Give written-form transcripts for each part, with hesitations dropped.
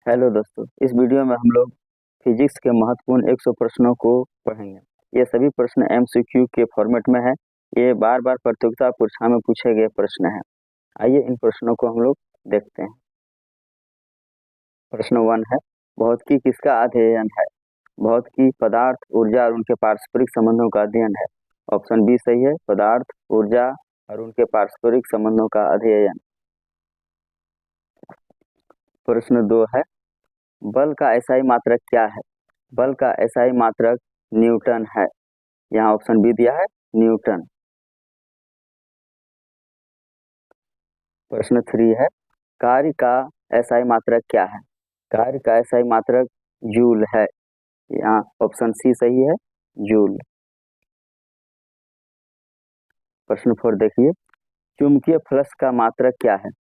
Hello दोस्तों, इस video में हम लोग फिजिक्स के महत्वपूर्ण 100 प्रश्नों को पढ़ेंगे। ये सभी प्रश्न एमसीक्यू के फॉर्मेट में है। ये बार बार प्रतियोगिता परीक्षा में पूछे गए प्रश्न हैं। आइए इन प्रश्नों को हम लोग देखते हैं। प्रश्न 1 है, भौतिकी किसका अध्ययन है? भौतिकी पदार्थ, ऊर्जा और उनके पारस्परिक संबंधों का अध्ययन है। ऑप्शन बी सही है, पदार्थ, ऊर्जा और उनके पारस्परिक संबंधों का अध्ययन। प्रश्न 2 है, बल का एसआई मात्रक क्या है? बल का एसआई मात्रक न्यूटन है। यहाँ ऑप्शन बी दिया है, न्यूटन। प्रश्न 3 है, कार्य का एसआई मात्रक क्या है? कार्य का एसआई मात्रक जूल है। यहाँ ऑप्शन सी सही है, जूल। प्रश्न 4 देखिए, चुंबकीय फ्लक्स का मात्रक क्या है?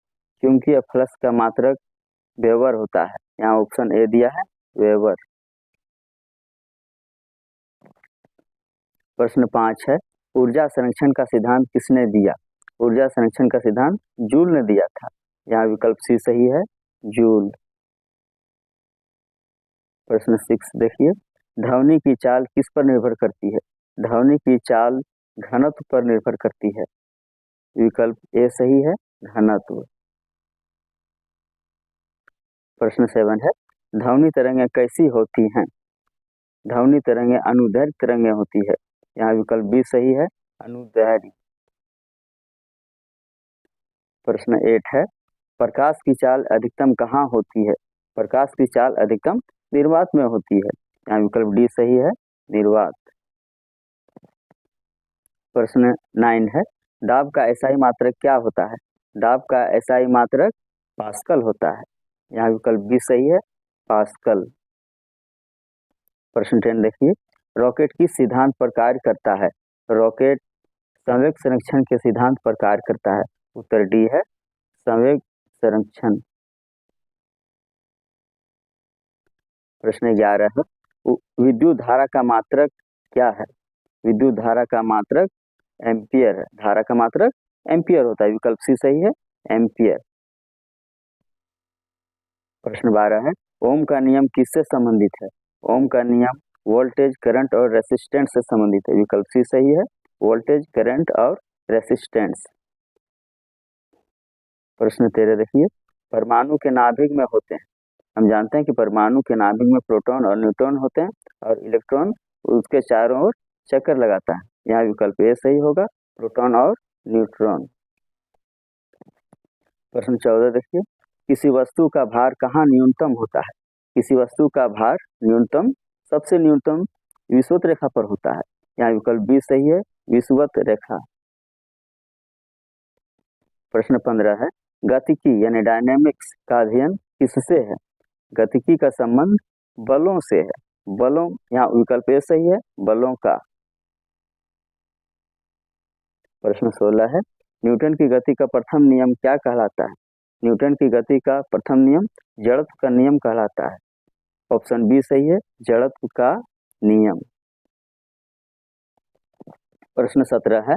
चुंबकीय फ्लक्स का मात्रक वेबर होता है। यहाँ ऑप्शन ए दिया है, वेबर। प्रश्न 5 है, ऊर्जा संरक्षण का सिद्धांत किसने दिया? ऊर्जा संरक्षण का सिद्धांत जूल ने दिया था। यहाँ विकल्प सी सही है, जूल। प्रश्न 6 देखिए, ध्वनि की चाल किस पर निर्भर करती है? ध्वनि की चाल घनत्व पर निर्भर करती है। विकल्प ए सही है, घनत्व। प्रश्न 7 है, ध्वनि तरंगें कैसी होती हैं? ध्वनि तरंगें अनुदैर्घ्य तरंगें होती है। यहाँ विकल्प बी सही है, अनुदैर्घ्य। प्रश्न 8 है, प्रकाश की चाल अधिकतम कहाँ होती है? प्रकाश की चाल अधिकतम निर्वात में होती है। यहाँ विकल्प डी सही है, निर्वात। प्रश्न 9 है, दाब का एसआई मात्रक क्या होता है? दाब का एसआई मात्रक पास्कल होता है। यहाँ विकल्प बी सही है, पास्कल। प्रश्न 10 देखिए, रॉकेट किस सिद्धांत पर कार्य करता है? रॉकेट संवेग संरक्षण के सिद्धांत पर कार्य करता है। उत्तर डी है, संवेग संरक्षण। प्रश्न 11 है, विद्युत धारा का मात्रक क्या है? विद्युत धारा का मात्रक एम्पियर है। धारा का मात्रक एम्पियर होता है। विकल्प सी सही है, एम्पियर। प्रश्न 12 है, ओम का नियम किससे संबंधित है? ओम का नियम वोल्टेज, करंट और रेसिस्टेंस से संबंधित है। विकल्प सी सही है, वोल्टेज, करंट और रेसिस्टेंस। प्रश्न 13 देखिए, परमाणु के नाभिक में होते हैं। हम जानते हैं कि परमाणु के नाभिक में प्रोटॉन और न्यूट्रॉन होते हैं और इलेक्ट्रॉन उसके चारों ओर चक्कर लगाता है। यहाँ विकल्प ए सही होगा, प्रोटॉन और न्यूट्रॉन। प्रश्न 14 देखिए, किसी वस्तु का भार कहाँ न्यूनतम होता है? किसी वस्तु का भार न्यूनतम, सबसे न्यूनतम विषुवत रेखा पर होता है। यहाँ विकल्प बी सही है, विषुवत रेखा। प्रश्न 15 है, गतिकी यानी डायनेमिक्स का अध्ययन किससे है? गतिकी का संबंध बलों से है। बलों, यहाँ विकल्प ए सही है, बलों का। प्रश्न 16 है, न्यूटन की गति का प्रथम नियम क्या कहलाता है? न्यूटन की गति का प्रथम नियम जड़त्व का नियम कहलाता है। ऑप्शन बी सही है, जड़त्व का नियम। प्रश्न 17 है,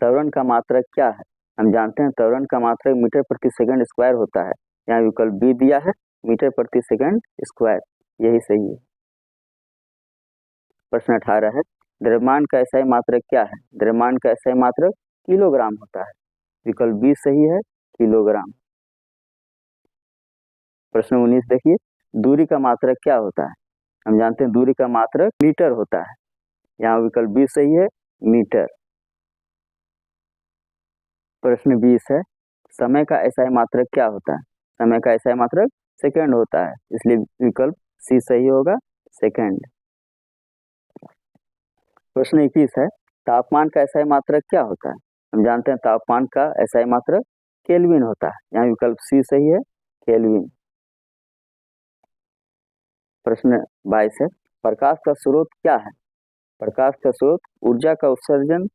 त्वरण का मात्रक क्या है? हम जानते हैं त्वरण का मात्रक मीटर प्रति सेकंड स्क्वायर होता है। यहाँ विकल्प बी दिया है, मीटर प्रति सेकंड स्क्वायर, यही सही है। प्रश्न 18 है, द्रव्यमान का एसआई मात्रक क्या है? द्रव्यमान का एसआई मात्रक किलोग्राम होता है। विकल्प बी सही है, किलोग्राम। प्रश्न 19 देखिए, दूरी का मात्रक क्या होता है? हम जानते हैं दूरी का मात्रक मीटर होता है। यहाँ विकल्प बी सही है, मीटर। प्रश्न 20 है, समय का एसआई मात्रक क्या होता है? समय का एसआई मात्रक सेकंड होता है, इसलिए विकल्प सी सही होगा, सेकंड। प्रश्न 21 है, तापमान का एसआई मात्रक क्या होता है? हम जानते हैं तापमान का एसआई मात्रक केल्विन होता है। यहाँ विकल्प सी सही है, केल्विन। प्रश्न 22 है, प्रकाश का स्रोत क्या है? प्रकाश का स्रोत ऊर्जा का उत्सर्जन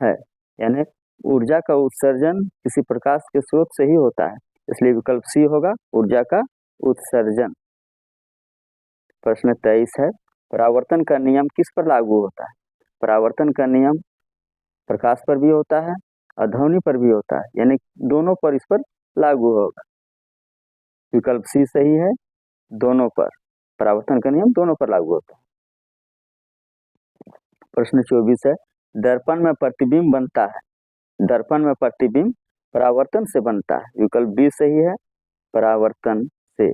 है। यानी ऊर्जा का उत्सर्जन किसी प्रकाश के स्रोत से ही होता है, इसलिए विकल्प सी होगा, ऊर्जा का उत्सर्जन। प्रश्न 23 है, परावर्तन का नियम किस पर लागू होता है? परावर्तन का नियम प्रकाश पर भी होता है और ध्वनि पर भी होता है, यानी दोनों पर इस पर लागू होगा। विकल्प सी सही है, दोनों पर, परावर्तन का नियम दोनों पर लागू होता है। प्रश्न 24 है, दर्पण में प्रतिबिंब बनता है, दर्पण में प्रतिबिंब परावर्तन से बनता है। विकल्प बी सही है, परावर्तन से।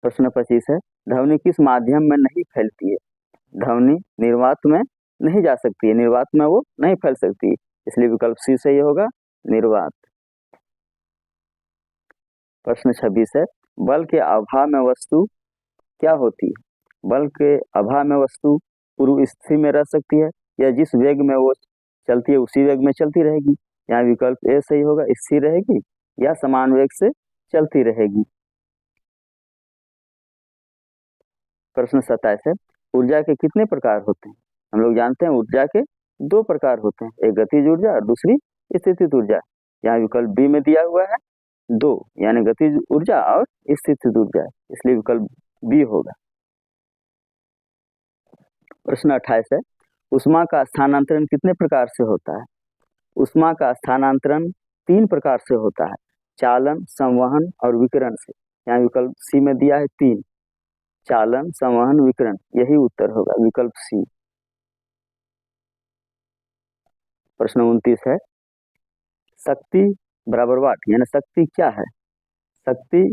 प्रश्न 25 है, ध्वनि किस माध्यम में नहीं फैलती है? ध्वनि निर्वात में नहीं जा सकती है, निर्वात में वो नहीं फैल सकती, इसलिए विकल्प सी सही होगा, निर्वात। प्रश्न 26 है, बल के अभाव में वस्तु क्या होती है? बल के अभाव में वस्तु पूर्व स्थिति में रह सकती है, या जिस वेग में वो चलती है उसी वेग में चलती रहेगी। यहाँ विकल्प ए सही होगा, स्थिर रहेगी या समान वेग से चलती रहेगी। प्रश्न 27 है, ऊर्जा के कितने प्रकार होते हैं? हम लोग जानते हैं ऊर्जा के दो प्रकार होते हैं, एक गतिज ऊर्जा और दूसरी स्थितिज ऊर्जा। यहाँ विकल्प बी में दिया हुआ है दो, यानी गतिज ऊर्जा और स्थितिज ऊर्जा, इसलिए विकल्प बी होगा। प्रश्न 28 है, ऊष्मा का स्थानांतरण कितने प्रकार से होता है? ऊष्मा का स्थानांतरण तीन प्रकार से होता है, चालन, संवहन और विकिरण से। यहाँ विकल्प सी में दिया है तीन, चालन, संवहन, विकिरण, यही उत्तर होगा, विकल्प सी। प्रश्न 29 है, शक्ति बराबर वाट, यानी शक्ति क्या है? शक्ति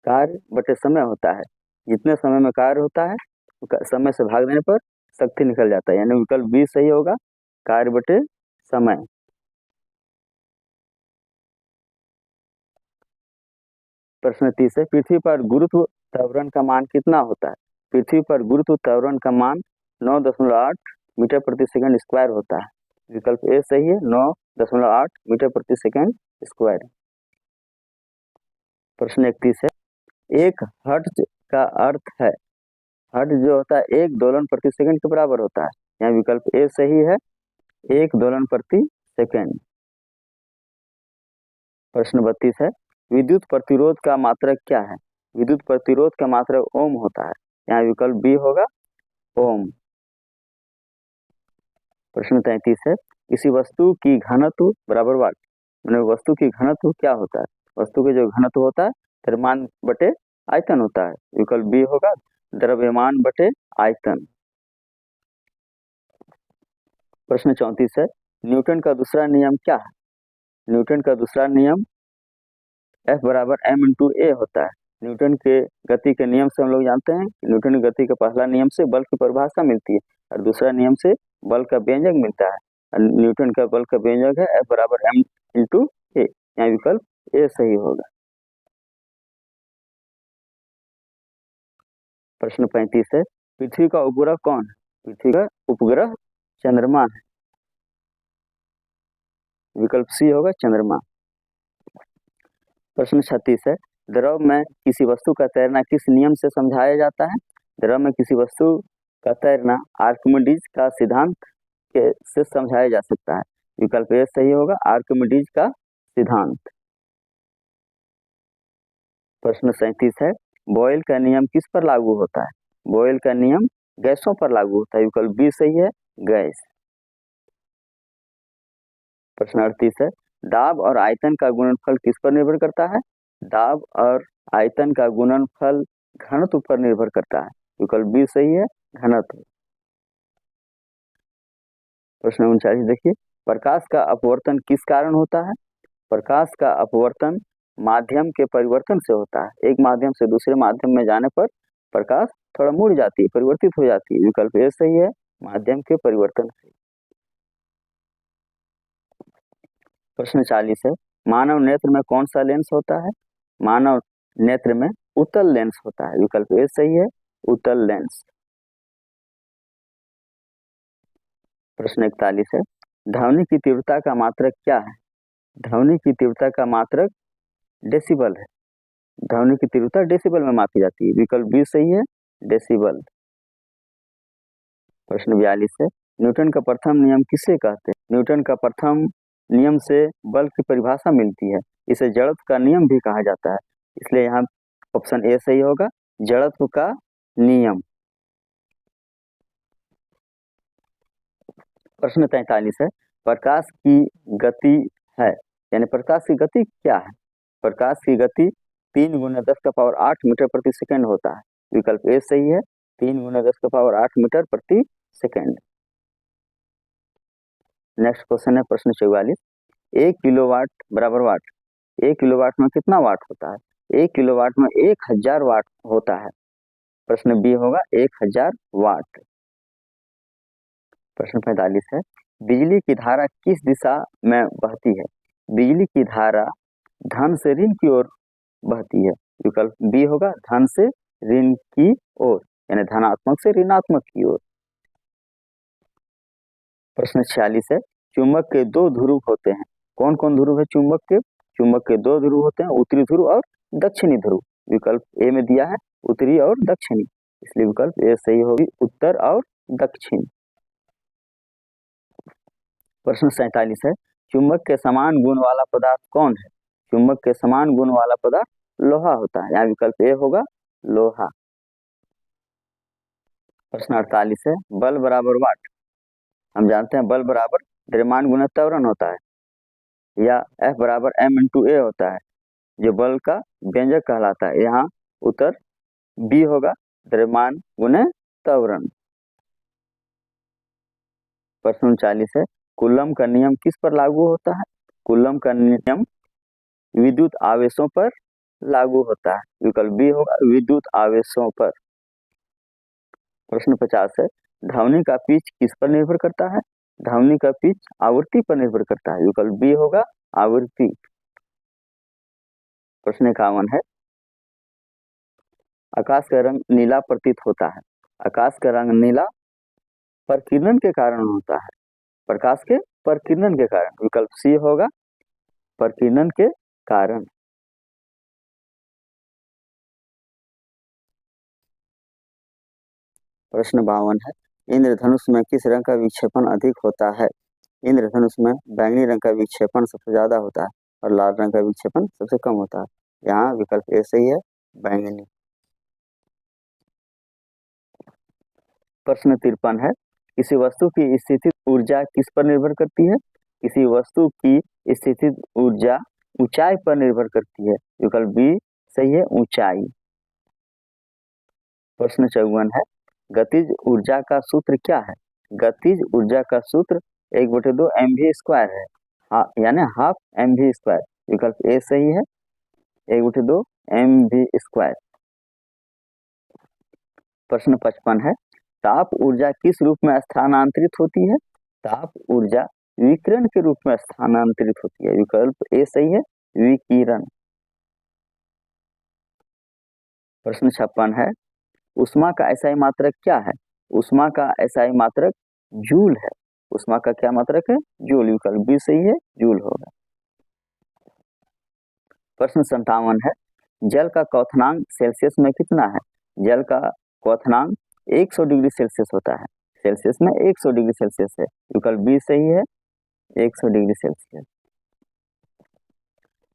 कार्य बटे समय होता है, जितने समय में कार्य होता है समय से भाग देने पर शक्ति निकल जाता है, यानी विकल्प बी सही होगा, कार्य बटे समय। प्रश्न 30 है, पृथ्वी पर गुरुत्व त्वरण का मान कितना होता है? पृथ्वी पर गुरुत्व त्वरण का मान 9.8 मीटर प्रति सेकंड स्क्वायर होता है। विकल्प ए सही है, 9.8 मीटर प्रति सेकंड स्क्वायर। प्रश्न 31 है, एक हर्ट्ज का अर्थ है, हर्ट्ज जो होता है एक दोलन प्रति सेकंड के बराबर होता है। यहाँ विकल्प ए सही है, एक दोलन प्रति सेकंड। प्रश्न 32 है, विद्युत प्रतिरोध का मात्रक क्या है? विद्युत प्रतिरोध का मात्रक ओम होता है। यहाँ विकल्प बी होगा, ओम। प्रश्न 33 है, किसी वस्तु की घनत्व बराबर वाट, मतलब वस्तु की घनत्व क्या होता है? वस्तु के जो घनत्व होता है द्रव्यमान बटे आयतन होता है। विकल्प बी होगा, द्रव्यमान बटे आयतन। प्रश्न 34 है, न्यूटन का दूसरा नियम क्या है? न्यूटन का दूसरा नियम F बराबर m इंटू ए होता है। न्यूटन के गति के नियम से हम लोग जानते हैं कि न्यूटन की गति का पहला नियम से बल की परिभाषा मिलती है और दूसरा नियम से बल का व्यंजक मिलता है। न्यूटन का बल का व्यंजक है F बराबर m इंटू ए, यहाँ विकल्प ए सही होगा। प्रश्न 35 है, पृथ्वी का उपग्रह कौन है? पृथ्वी का उपग्रह चंद्रमा है। विकल्प सी होगा, चंद्रमा। प्रश्न 36 है, द्रव में किसी वस्तु का तैरना किस नियम से समझाया जाता है? द्रव में किसी वस्तु का तैरना आर्किमिडीज का सिद्धांत के से समझाया जा सकता है। विकल्प ए सही होगा, आर्किमिडीज का सिद्धांत। प्रश्न 37 है, बॉयल का नियम किस पर लागू होता है? बॉयल का नियम गैसों पर लागू होता है। विकल्प बी सही है, गैस। प्रश्न 38 है, दाब और आयतन का गुणनफल किस पर निर्भर करता है? दाब और आयतन का गुणनफल घनत्व पर निर्भर करता है। विकल्प बी सही है, घनत्व। प्रश्न 39 देखिए, प्रकाश का अपवर्तन किस कारण होता है? प्रकाश का अपवर्तन माध्यम के परिवर्तन से होता है। एक माध्यम से दूसरे माध्यम में जाने पर प्रकाश थोड़ा मुड़ जाती है, परिवर्तित हो जाती है। विकल्प ए सही है, माध्यम के परिवर्तन से। प्रश्न 40 है, मानव नेत्र में कौन सा लेंस होता है? मानव नेत्र में उत्तल लेंस होता है। विकल्प ए सही है, उत्तल लेंस। प्रश्न 41 है, ध्वनि की तीव्रता का मात्रक क्या है? ध्वनि की तीव्रता का मात्रक डेसिबल है। ध्वनि की तीव्रता डेसिबल में मापी जाती है। विकल्प बी सही है, डेसिबल। प्रश्न 42 है, न्यूटन का प्रथम नियम किसे कहते हैं? न्यूटन का प्रथम नियम से बल की परिभाषा मिलती है, इसे जड़त्व का नियम भी कहा जाता है, इसलिए यहाँ ऑप्शन ए सही होगा, जड़त्व का नियम। प्रश्न 43 है, प्रकाश की गति है, यानी प्रकाश की गति क्या है? प्रकाश की गति 3 गुना 10 का पावर 8 मीटर प्रति सेकंड होता है। विकल्प ए सही है, 3 गुना 10 का पावर 8 मीटर प्रति सेकंड। नेक्स्ट क्वेश्चन है प्रश्न 44, 1 किलोवाट बराबर वाट। 1 किलोवाट में कितना वाट होता है? 1 किलोवाट में 1000 वाट होता है। प्रश्न बी होगा 1000 वाट। प्रश्न 45 है, बिजली की धारा किस दिशा में बहती है? बिजली की धारा धन से ऋण की ओर बहती है। विकल्प बी होगा धन से ऋण की ओर, यानी धनात्मक से ऋणात्मक की ओर। प्रश्न 46 है, चुंबक के 2 ध्रुव होते हैं। कौन कौन ध्रुव है चुंबक के? चुंबक के 2 ध्रुव होते हैं, उत्तरी ध्रुव और दक्षिणी ध्रुव। विकल्प ए में दिया है उत्तरी और दक्षिणी, इसलिए विकल्प ए सही होगी, उत्तर और दक्षिण। प्रश्न 47 है, चुंबक के समान गुण वाला पदार्थ कौन है? चुंबक के समान गुण वाला पदार्थ लोहा होता है, यहाँ विकल्प ए होगा लोहा। प्रश्न 48 है, बल बराबर वाट। हम जानते हैं बल बराबर द्रव्यमान गुना त्वरण होता है, या F बराबर m इंटू ए होता है, जो बल का व्यंजक कहलाता है। यहाँ उत्तर बी होगा द्रव्यमान गुना त्वरण। प्रश्न 39 है, कूलम का नियम किस पर लागू होता है? कूलम का नियम विद्युत आवेशों पर लागू होता है। विकल्प बी होगा विद्युत आवेशों पर। प्रश्न 50 है, ध्वनि का पिच किस पर निर्भर करता है? ध्वनि का पिच आवृत्ति पर निर्भर करता है। विकल्प बी होगा आवृत्ति। प्रश्न 51 है, आकाश का रंग नीला प्रतीत होता है। आकाश का रंग नीला प्रकीर्णन के कारण होता है, प्रकाश के प्रकीर्णन के कारण। विकल्प सी होगा प्रकीर्णन के कारण। प्रश्न 52 है, इंद्रधनुष में किस रंग का विक्षेपण अधिक होता है? इंद्रधनुष में बैंगनी रंग का विक्षेपण सबसे ज्यादा होता है और लाल रंग का विक्षेपण सबसे कम होता है। यहाँ विकल्प ए सही है, बैंगनी। प्रश्न 53 है, किसी वस्तु की स्थितिज ऊर्जा किस पर निर्भर करती है? किसी वस्तु की स्थितिज ऊर्जा ऊंचाई पर निर्भर करती है। विकल्प बी सही है, ऊंचाई। प्रश्न 54 है, गतिज ऊर्जा का सूत्र क्या है? गतिज ऊर्जा का सूत्र 1/2 mv² है, यानी हाफ mv²। विकल्प ए सही है, 1/2 mv²। प्रश्न 55 है, ताप ऊर्जा किस रूप में स्थानांतरित होती है? ताप ऊर्जा विकिरण के रूप में स्थानांतरित होती है। विकल्प ए सही है, विकिरण। प्रश्न 56 है, उष्मा का एसआई मात्रक क्या है? उष्मा का एसआई मात्रक जूल है। उष्मा का क्या मात्रक है? जूल। विकल्प बी सही है, जूल होगा। प्रश्न 57 है, जल का क्वथनांक सेल्सियस में कितना है? जल का क्वथनांक 100 डिग्री सेल्सियस होता है। सेल्सियस में 100 डिग्री सेल्सियस है। विकल्प बी सही है, 100 डिग्री सेल्सियस।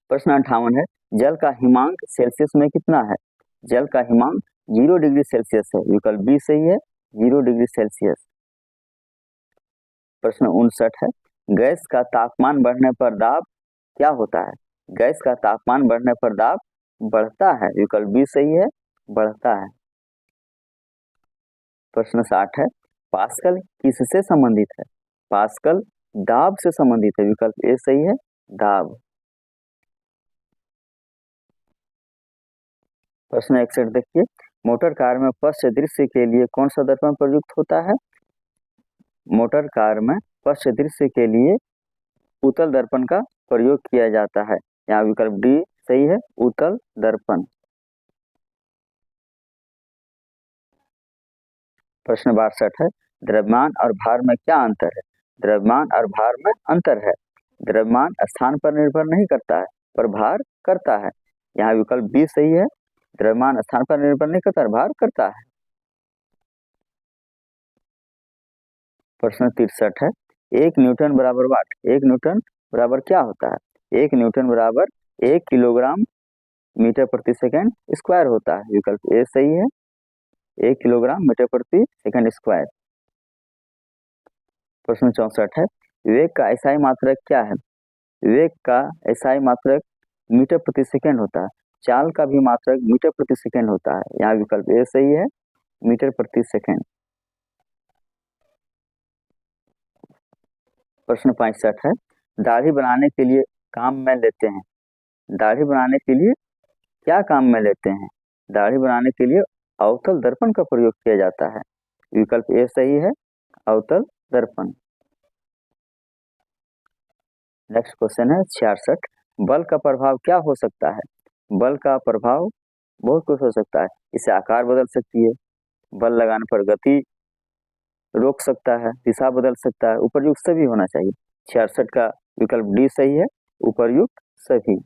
प्रश्न 58 है, जल का हिमांक सेल्सियस में कितना है? जल का हिमांक 0 डिग्री सेल्सियस है। विकल्प बी सही है, 0 डिग्री सेल्सियस। प्रश्न 59 है, गैस का तापमान बढ़ने पर दाब क्या होता है? गैस का तापमान बढ़ने पर दाब बढ़ता है। विकल्प बी सही है, बढ़ता है। प्रश्न 60 है, पास्कल किससे संबंधित है? पास्कल दाब से संबंधित है। विकल्प ए सही है, दाब। प्रश्न 61 देखिए, मोटर कार में पश्च दृश्य के लिए कौन सा दर्पण प्रयुक्त होता है? मोटर कार में पश्च दृश्य के लिए उत्तल दर्पण का प्रयोग किया जाता है। यहाँ विकल्प डी सही है, उत्तल दर्पण। प्रश्न 62 है, द्रव्यमान और भार में क्या अंतर है? द्रव्यमान और भार में अंतर है। द्रव्यमान स्थान पर निर्भर नहीं करता है, पर भार करता है। यहाँ विकल्प बी सही है, द्रव्यमान स्थान पर निर्भर नहीं करता, भार करता है। प्रश्न 63 है, 1 न्यूटन बराबर वाट। 1 न्यूटन बराबर क्या होता है? 1 न्यूटन बराबर 1 किलोग्राम मीटर प्रति सेकंड स्क्वायर होता है। विकल्प ए सही है, 1 किलोग्राम मीटर प्रति सेकंड स्क्वायर। प्रश्न 64 है, वेग का एसआई मात्रक क्या है? वेग का एसआई मात्रक मीटर प्रति सेकंड होता है। चाल का भी मात्रक मीटर प्रति सेकंड होता है। यहाँ विकल्प ए सही है, मीटर प्रति सेकंड। प्रश्न 65 है, दाढ़ी बनाने के लिए काम में लेते हैं। दाढ़ी बनाने के लिए क्या काम में लेते हैं? दाढ़ी बनाने के लिए अवतल दर्पण का प्रयोग किया जाता है। विकल्प ए सही है, अवतल दर्पण। नेक्स्ट क्वेश्चन है 66, बल का प्रभाव क्या हो सकता है? बल का प्रभाव बहुत कुछ हो सकता है। इसे आकार बदल सकती है, बल लगाने पर गति रोक सकता है, दिशा बदल सकता है, उपरयुक्त सभी होना चाहिए। 66 का विकल्प डी सही है, उपरयुक्त सभी।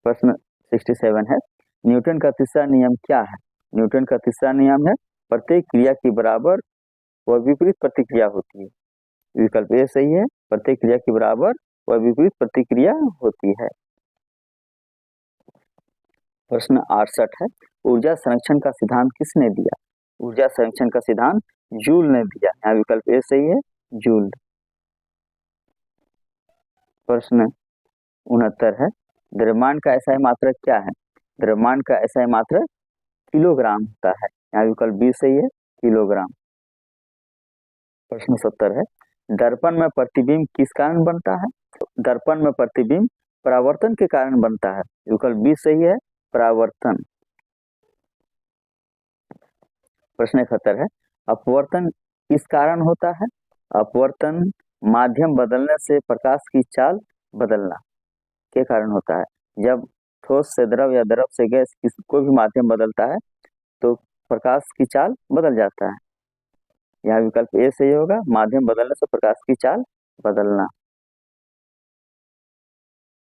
प्रश्न 67 है, न्यूटन का तीसरा नियम क्या है? न्यूटन का तीसरा नियम है, प्रत्येक क्रिया की बराबर व विपरीत प्रतिक्रिया होती है। विकल्प ए सही है, प्रत्येक क्रिया की बराबर व विपरीत प्रतिक्रिया होती है। प्रश्न 68 है, ऊर्जा संरक्षण का सिद्धांत किसने दिया? ऊर्जा संरक्षण का सिद्धांत जूल ने दिया। यहाँ विकल्प ए सही है, जूल। प्रश्न 69 है, द्रव्यमान का एसआई मात्रक क्या है? द्रव्यमान का एसआई मात्रक किलोग्राम होता है। यहाँ विकल्प बी सही है, किलोग्राम। प्रश्न 70 है, दर्पण में प्रतिबिंब किस कारण बनता है? दर्पण में प्रतिबिंब परावर्तन के कारण बनता है। विकल्प बी सही है, परावर्तन। प्रश्न 71 है, अपवर्तन किस कारण होता है? अपवर्तन माध्यम बदलने से प्रकाश की चाल बदलना के कारण होता है। जब ठोस से द्रव या द्रव से गैस कोई भी माध्यम बदलता है तो प्रकाश की चाल बदल जाता है। यहाँ विकल्प ए सही होगा, माध्यम बदलने से प्रकाश की चाल बदलना।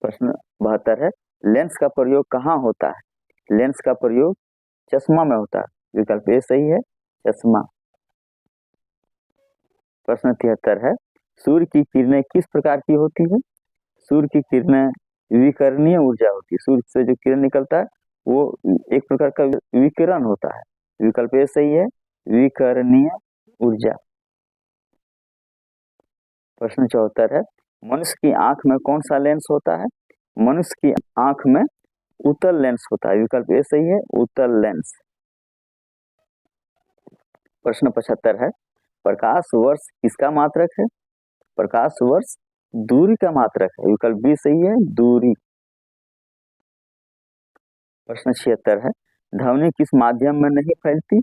प्रश्न 72 है, लेंस का प्रयोग कहाँ होता है? लेंस का प्रयोग चश्मा में होता है। विकल्प ए सही है, चश्मा। प्रश्न 73 है, सूर्य की किरणें किस प्रकार की होती है? सूर्य की किरणें विकिरणीय ऊर्जा होती है। सूर्य से जो किरण निकलता है वो एक प्रकार का विकिरण होता है। विकल्प ए सही है, विकिरणीय ऊर्जा। प्रश्न 74 है, मनुष्य की आंख में कौन सा लेंस होता है? मनुष्य की आंख में उत्तल लेंस होता है। विकल्प ए सही है, उत्तल लेंस। प्रश्न 75 है, प्रकाश वर्ष किसका मात्रक है? प्रकाश वर्ष दूरी का मात्रक है। विकल्प बी सही है, दूरी। प्रश्न 76 है, ध्वनि किस माध्यम में नहीं फैलती?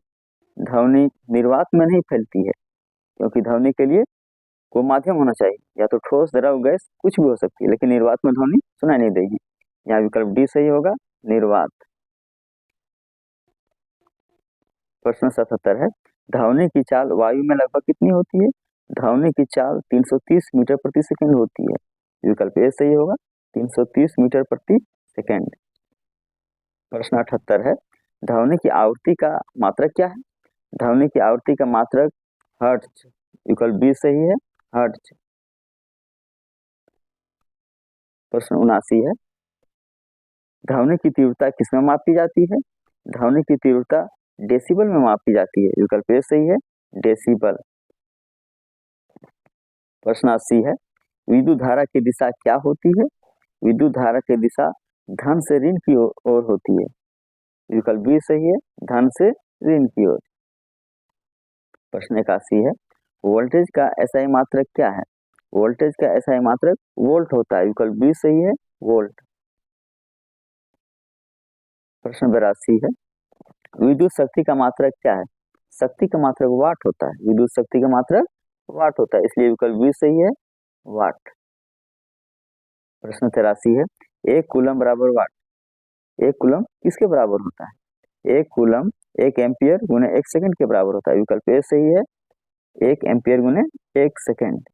ध्वनि निर्वात में नहीं फैलती है, क्योंकि ध्वनि के लिए कोई माध्यम होना चाहिए, या तो ठोस, द्रव, गैस, कुछ भी हो सकती है, लेकिन निर्वात में ध्वनि सुनाई नहीं देगी। यहाँ विकल्प डी सही होगा, निर्वात। प्रश्न 77 है, ध्वनि की चाल वायु में लगभग कितनी होती है? ध्वनि की चाल 330 मीटर प्रति सेकंड होती है। विकल्प ए सही होगा, 330 मीटर प्रति सेकंड। प्रश्न 78 है, ध्वनि की आवृत्ति का मात्रक क्या है? ध्वनि की आवृत्ति का मात्रक हर्ट्ज। विकल्प बी सही है, हर्ट्ज। प्रश्न 79 है, ध्वनि की तीव्रता किसमें मापी जाती है? ध्वनि की तीव्रता डेसिबल में मापी जाती है। विकल्प ए सही है, डेसिबल। प्रश्न 80 है, विद्युत धारा की दिशा क्या होती है? विद्युत धारा की दिशा धन से ऋण की ओर होती है। विकल्प बी सही है, धन से ऋण की ओर। प्रश्न 81 है, वोल्टेज का एसआई मात्रक क्या है? वोल्टेज का एसआई मात्रक वोल्ट होता है। विकल्प बी सही है, वोल्ट। प्रश्न 82 है, विद्युत शक्ति का मात्रक क्या है? शक्ति का मात्रक वाट होता है। विद्युत शक्ति का मात्रक वाट होता है, इसलिए विकल्प बी सही है, वाट। प्रश्न 83 है, एक कूलम बराबर वाट। एक कूलम किसके बराबर होता है? एक कूलम 1 एम्पियर गुने 1 सेकंड के बराबर होता है। विकल्प ए सही है, 1 एम्पियर गुने 1 सेकंड।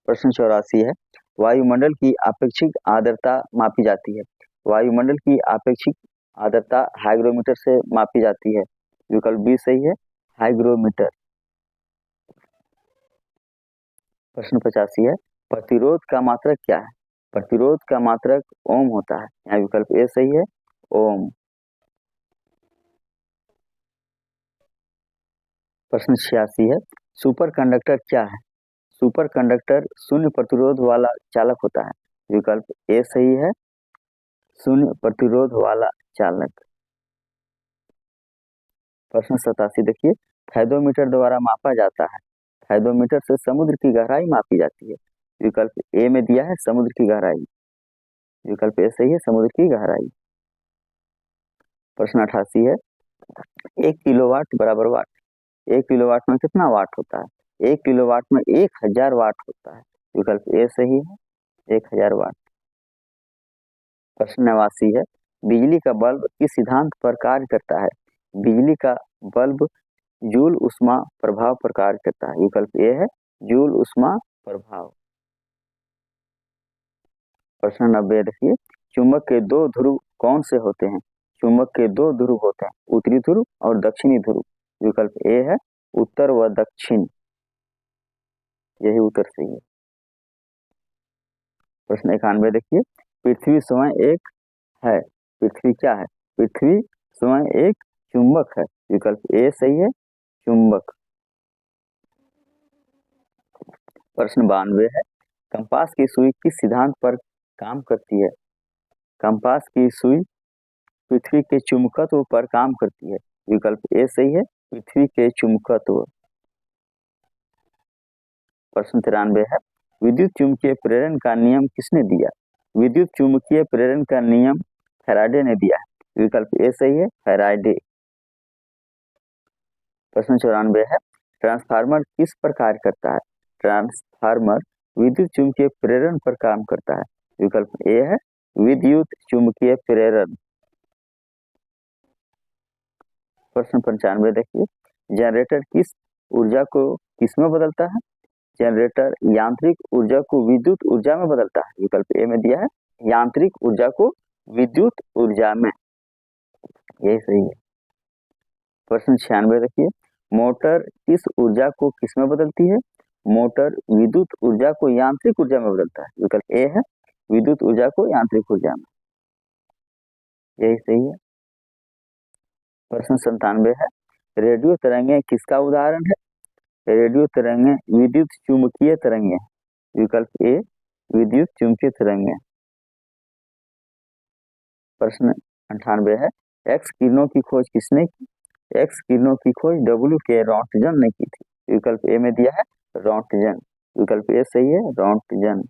प्रश्न 84 है, वायुमंडल की आपेक्षिक आर्द्रता मापी जाती है। वायुमंडल की आपेक्षिक आर्द्रता हाइग्रोमीटर से मापी जाती है। विकल्प बी सही है, हाइग्रोमीटर। प्रश्न 85 है, प्रतिरोध का मात्रक क्या है? प्रतिरोध का मात्रक ओम होता है। यहाँ विकल्प ए सही है, ओम। प्रश्न 86 है, सुपर कंडक्टर क्या है? सुपर कंडक्टर शून्य प्रतिरोध वाला चालक होता है? विकल्प ए सही है, शून्य प्रतिरोध वाला चालक। प्रश्न 87 देखिए, थैदोमीटर द्वारा मापा जाता है। थैदोमीटर से समुद्र की गहराई मापी जाती है। विकल्प ए में दिया है समुद्र की गहराई। विकल्प ए सही है, समुद्र की गहराई। प्रश्न 88 है, 1 किलोवाट बराबर वाट। 1 किलोवाट में कितना वाट होता है? 1 किलोवाट में 1000 वाट होता है। विकल्प ए सही है, 1000 वाट। प्रश्न 89 है, बिजली का बल्ब किस सिद्धांत पर कार्य करता है? बिजली का बल्ब जूल उष्मा प्रभाव पर कार्य करता है। विकल्प ए है, जूल उष्मा प्रभाव। प्रश्न 90 देखिए, चुंबक के दो ध्रुव कौन से होते हैं? चुंबक के दो ध्रुव होते हैं, उत्तरी ध्रुव और दक्षिणी ध्रुव। विकल्प ए है, उत्तर व दक्षिण। यही उत्तर सही है। प्रश्न 91 देखिए, पृथ्वी स्वयं एक है। पृथ्वी क्या है? पृथ्वी स्वयं एक चुंबक है। विकल्प ए सही है, चुंबक। प्रश्न 92 है, कंपास की सुई किस सिद्धांत पर काम करती है? कंपास की सुई पृथ्वी के चुंबकत्व पर काम करती है। विकल्प ए सही है, पृथ्वी के चुंबकत्व। प्रश्न 93 है, विद्युत चुंबकीय प्रेरण का नियम किसने दिया? विद्युत चुंबकीय प्रेरण का नियम फैराडे ने दिया है। विकल्प ए सही है, फैराडे। प्रश्न 94 है, ट्रांसफार्मर किस पर कार्य करता है? ट्रांसफार्मर विद्युत चुंबकीय प्रेरण पर काम करता है। विकल्प ए है, विद्युत चुंबकीय प्रेरण। प्रश्न 95 देखिए, जनरेटर किस ऊर्जा को किसमें बदलता है? जनरेटर यांत्रिक ऊर्जा को विद्युत ऊर्जा में बदलता है। विकल्प ए में दिया है, यांत्रिक ऊर्जा को विद्युत ऊर्जा में। यही सही है। प्रश्न 96 देखिए, मोटर किस ऊर्जा को किसमें बदलती है? मोटर विद्युत ऊर्जा को यांत्रिक ऊर्जा में बदलता है। विकल्प ए है, विद्युत ऊर्जा को यांत्रिक ऊर्जा में। यही सही है। प्रश्न 97 है, रेडियो तरंगें किसका उदाहरण है? रेडियो तरंगें विद्युत चुंबकीय तरंगें। विकल्प ए, विद्युत चुंबकीय तरंगें। प्रश्न 98 है, एक्स किरणों की खोज किसने की? एक्स किरणों की खोज डब्ल्यू के रॉन्टजन ने की थी। विकल्प ए में दिया है, रॉन्टजन। विकल्प ए सही है, रॉन्टजन।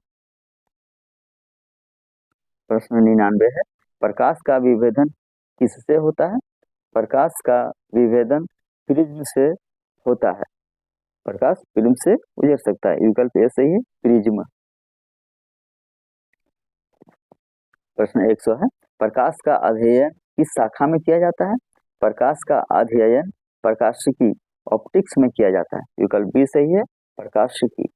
प्रश्न 99 है, प्रकाश का विभेदन किससे होता है? प्रकाश का विभेदन प्रिज्म से होता है। प्रकाश प्रिज्म से उजड़ सकता है। विकल्प ए सही है, प्रिज्म। प्रश्न 100 है, प्रकाश का अध्ययन किस शाखा में किया जाता है? प्रकाश का अध्ययन प्रकाशिकी ऑप्टिक्स में किया जाता है। विकल्प बी सही है, प्रकाशिकी।